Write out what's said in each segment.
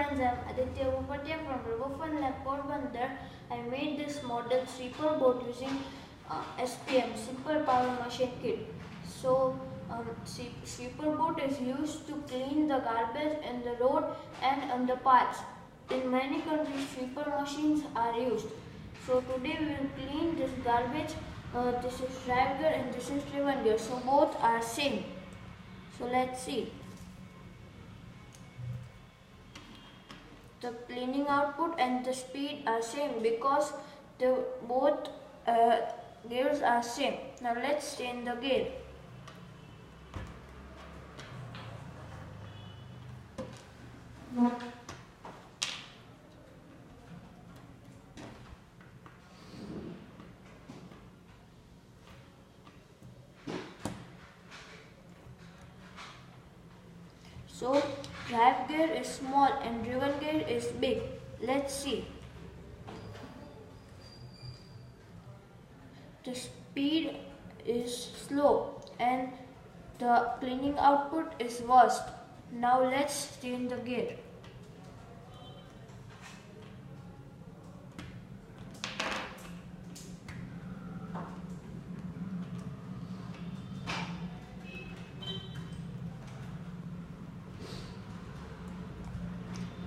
friends, I am Aditya Popatia from Robofun Lab Porbandar. I made this model sweeper boat using SPM, Simple Power Machine Kit. So, sweeper boat is used to clean the garbage in the road and on the paths. In many countries, sweeper machines are used. So today we will clean this garbage. This is drive gear and this is driven gear. So both are same. So let's see. The cleaning output and the speed are same because both gears are same. Now let's change the gear. So drive gear is small and driven gear is big. Let's see. The speed is slow and the cleaning output is worst. Now let's change the gear.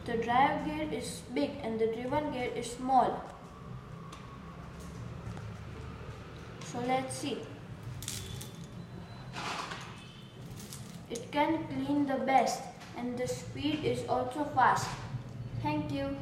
The drive gear is big and the driven gear is small. So let's see. It can clean the best and the speed is also fast. Thank you.